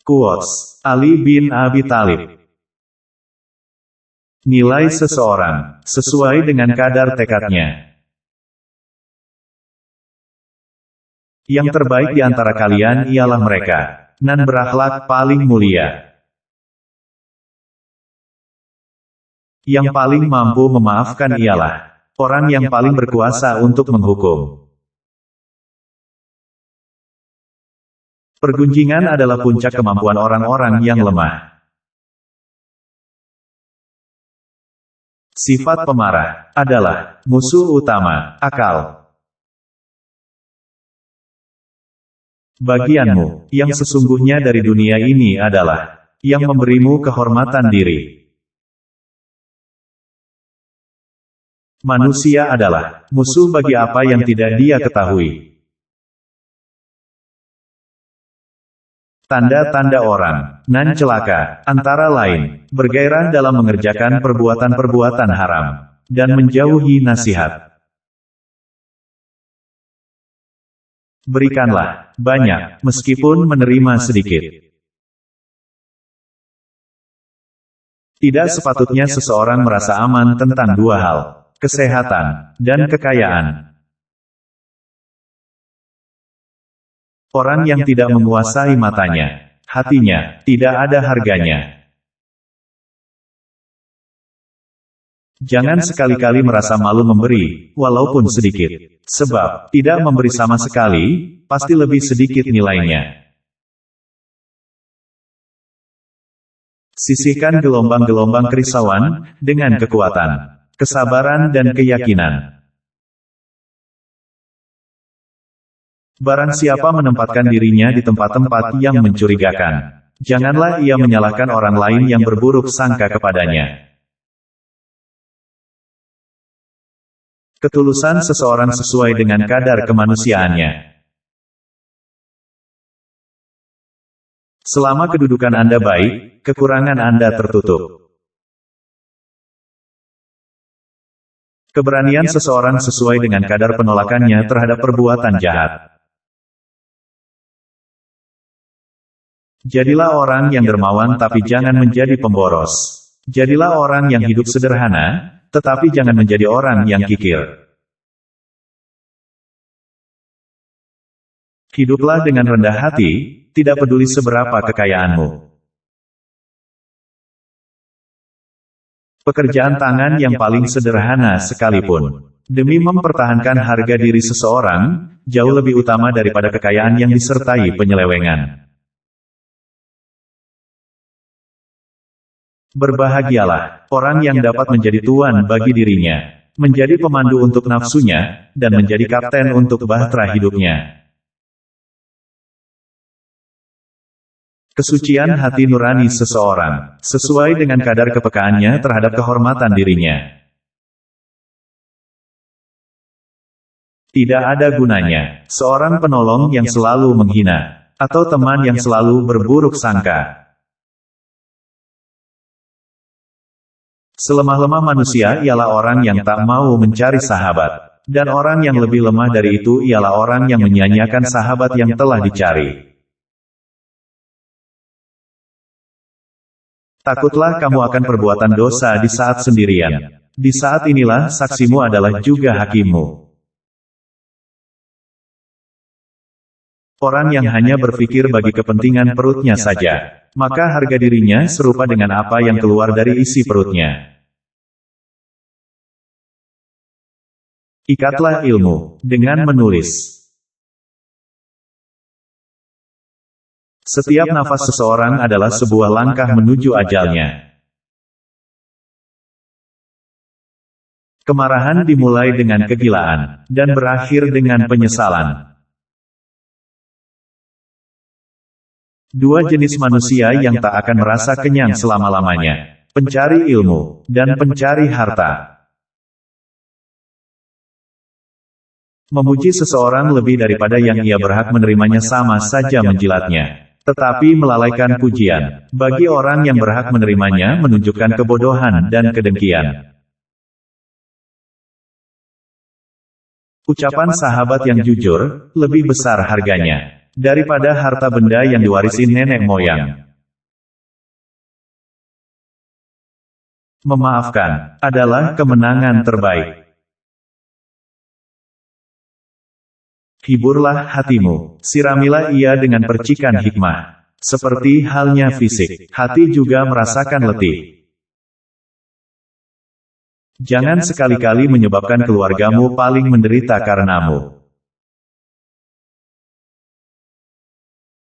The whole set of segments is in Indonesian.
Quotes. Ali bin Abi Thalib. Nilai seseorang, sesuai dengan kadar tekadnya. Yang terbaik di antara kalian ialah mereka, nan berakhlak paling mulia. Yang paling mampu memaafkan ialah orang yang paling berkuasa untuk menghukum. Pergunjingan adalah puncak kemampuan orang-orang yang lemah. Sifat pemarah adalah musuh utama akal. Bagianmu, yang sesungguhnya dari dunia ini adalah yang memberimu kehormatan diri. Manusia adalah musuh bagi apa yang tidak dia ketahui. Tanda-tanda orang nan celaka, antara lain, bergairah dalam mengerjakan perbuatan-perbuatan haram, dan menjauhi nasihat. Berikanlah banyak, meskipun menerima sedikit. Tidak sepatutnya seseorang merasa aman tentang dua hal, kesehatan dan kekayaan. Orang yang tidak menguasai matanya, hatinya, tidak ada harganya. Jangan sekali-kali merasa malu memberi, walaupun sedikit. Sebab, tidak memberi sama sekali, pasti lebih sedikit nilainya. Sisihkan gelombang-gelombang kerisauan, dengan kekuatan, kesabaran dan keyakinan. Barang siapa menempatkan dirinya di tempat-tempat yang mencurigakan, janganlah ia menyalahkan orang lain yang berburuk sangka kepadanya. Ketulusan seseorang sesuai dengan kadar kemanusiaannya. Selama kedudukan Anda baik, kekurangan Anda tertutup. Keberanian seseorang sesuai dengan kadar penolakannya terhadap perbuatan jahat. Jadilah orang yang dermawan tapi jangan menjadi pemboros. Jadilah orang yang hidup sederhana, tetapi jangan menjadi orang yang kikir. Hiduplah dengan rendah hati, tidak peduli seberapa kekayaanmu. Pekerjaan tangan yang paling sederhana sekalipun, demi mempertahankan harga diri seseorang, jauh lebih utama daripada kekayaan yang disertai penyelewengan. Berbahagialah orang yang dapat menjadi tuan bagi dirinya, menjadi pemandu untuk nafsunya, dan menjadi kapten untuk bahtera hidupnya. Kesucian hati nurani seseorang, sesuai dengan kadar kepekaannya terhadap kehormatan dirinya. Tidak ada gunanya seorang penolong yang selalu menghina, atau teman yang selalu berburuk sangka. Selemah-lemah manusia ialah orang yang tak mau mencari sahabat, dan orang yang lebih lemah dari itu ialah orang yang menyia-nyiakan sahabat yang telah dicari. Takutlah kamu akan perbuatan dosa di saat sendirian. Di saat inilah saksimu adalah juga hakimmu. Orang yang hanya berpikir bagi kepentingan perutnya saja, maka harga dirinya serupa dengan apa yang keluar dari isi perutnya. Ikatlah ilmu dengan menulis. Setiap nafas seseorang adalah sebuah langkah menuju ajalnya. Kemarahan dimulai dengan kegilaan, dan berakhir dengan penyesalan. Dua jenis manusia yang tak akan merasa kenyang selama-lamanya, pencari ilmu, dan pencari harta. Memuji seseorang lebih daripada yang ia berhak menerimanya sama saja menjilatnya. Tetapi melalaikan pujian, bagi orang yang berhak menerimanya menunjukkan kebodohan dan kedengkian. Ucapan sahabat yang jujur, lebih besar harganya daripada harta benda yang diwarisi nenek moyang. Memaafkan adalah kemenangan terbaik. Hiburlah hatimu, siramilah ia dengan percikan hikmah. Seperti halnya fisik, hati juga merasakan letih. Jangan sekali-kali menyebabkan keluargamu paling menderita karenamu.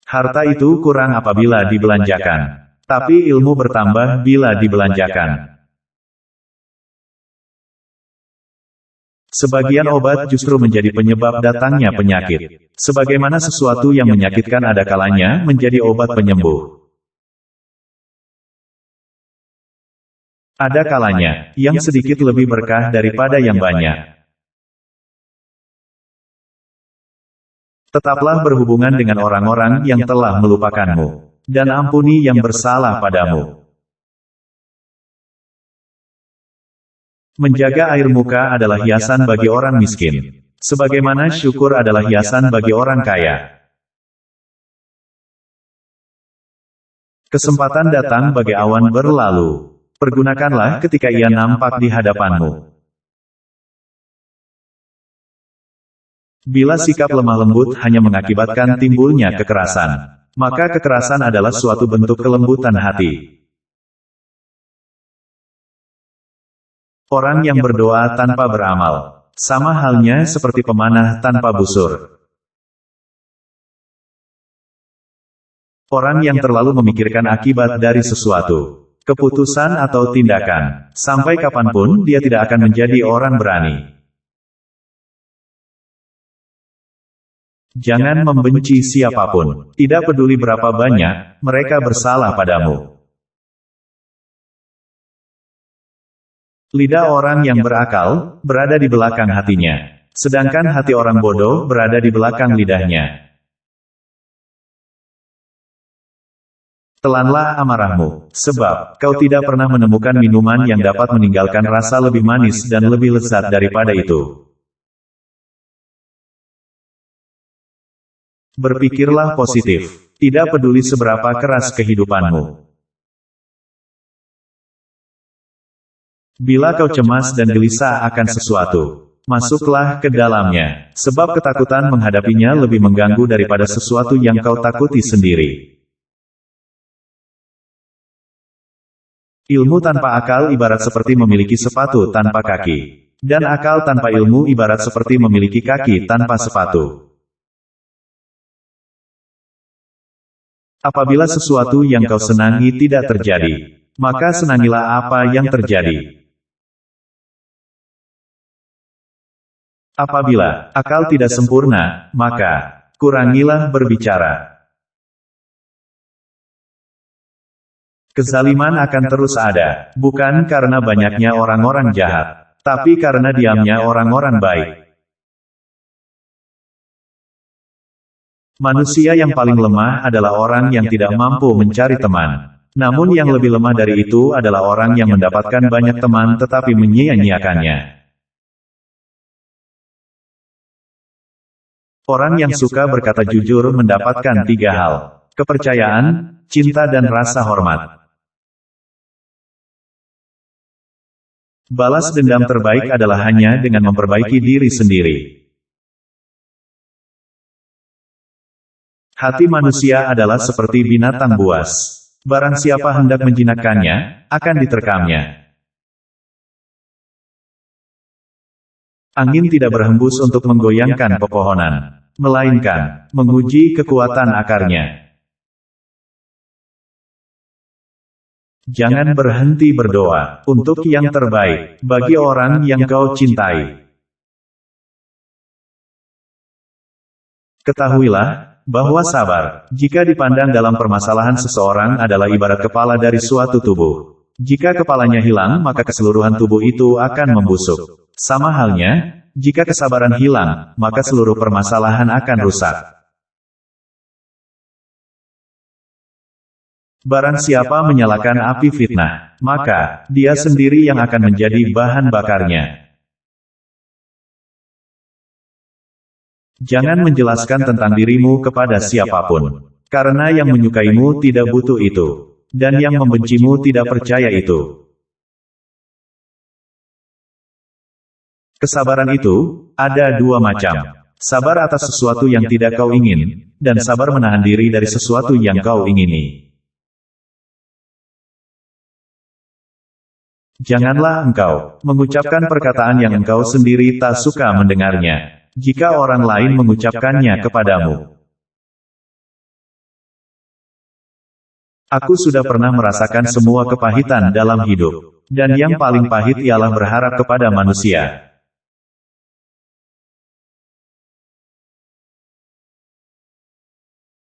Harta itu kurang apabila dibelanjakan, tapi ilmu bertambah bila dibelanjakan. Sebagian obat justru menjadi penyebab datangnya penyakit. Sebagaimana sesuatu yang menyakitkan ada kalanya menjadi obat penyembuh. Ada kalanya, yang sedikit lebih berkah daripada yang banyak. Tetaplah berhubungan dengan orang-orang yang telah melupakanmu, dan ampuni yang bersalah padamu. Menjaga air muka adalah hiasan bagi orang miskin, sebagaimana syukur adalah hiasan bagi orang kaya. Kesempatan datang bagi awan berlalu. Pergunakanlah ketika ia nampak di hadapanmu. Bila sikap lemah lembut hanya mengakibatkan timbulnya kekerasan, maka kekerasan adalah suatu bentuk kelembutan hati. Orang yang berdoa tanpa beramal, sama halnya seperti pemanah tanpa busur. Orang yang terlalu memikirkan akibat dari sesuatu, keputusan atau tindakan, sampai kapanpun dia tidak akan menjadi orang berani. Jangan membenci siapapun, tidak peduli berapa banyak mereka bersalah padamu. Lidah orang yang berakal berada di belakang hatinya, sedangkan hati orang bodoh berada di belakang lidahnya. Telanlah amarahmu, sebab kau tidak pernah menemukan minuman yang dapat meninggalkan rasa lebih manis dan lebih lezat daripada itu. Berpikirlah positif, tidak peduli seberapa keras kehidupanmu. Bila kau cemas dan gelisah akan sesuatu, masuklah ke dalamnya, sebab ketakutan menghadapinya lebih mengganggu daripada sesuatu yang kau takuti sendiri. Ilmu tanpa akal ibarat seperti memiliki sepatu tanpa kaki, dan akal tanpa ilmu ibarat seperti memiliki kaki tanpa sepatu. Apabila sesuatu yang kau senangi tidak terjadi, maka senangilah apa yang terjadi. Apabila akal tidak sempurna, maka kurangilah berbicara. Kezaliman akan terus ada, bukan karena banyaknya orang-orang jahat, tapi karena diamnya orang-orang baik. Manusia yang paling lemah adalah orang yang tidak mampu mencari teman. Namun yang lebih lemah dari itu adalah orang yang mendapatkan banyak teman tetapi menyia-nyiakannya. Orang yang suka berkata jujur mendapatkan 3 hal: kepercayaan, cinta dan rasa hormat. Balas dendam terbaik adalah hanya dengan memperbaiki diri sendiri. Hati manusia adalah seperti binatang buas. Barang siapa hendak menjinakkannya, akan diterkamnya. Angin tidak berhembus untuk menggoyangkan pepohonan, melainkan menguji kekuatan akarnya. Jangan berhenti berdoa untuk yang terbaik bagi orang yang kau cintai. Ketahuilah bahwa sabar, jika dipandang dalam permasalahan seseorang adalah ibarat kepala dari suatu tubuh. Jika kepalanya hilang maka keseluruhan tubuh itu akan membusuk. Sama halnya, jika kesabaran hilang, maka seluruh permasalahan akan rusak. Barang siapa menyalakan api fitnah, maka dia sendiri yang akan menjadi bahan bakarnya. Jangan menjelaskan tentang dirimu kepada siapapun. Karena yang menyukaimu tidak butuh itu. Dan yang membencimu tidak percaya itu. Kesabaran itu, ada dua macam. Sabar atas sesuatu yang tidak kau ingin, dan sabar menahan diri dari sesuatu yang kau ingini. Janganlah engkau mengucapkan perkataan yang engkau sendiri tak suka mendengarnya, jika orang lain mengucapkannya kepadamu. Aku sudah pernah merasakan semua kepahitan dalam hidup, dan yang paling pahit ialah berharap kepada manusia.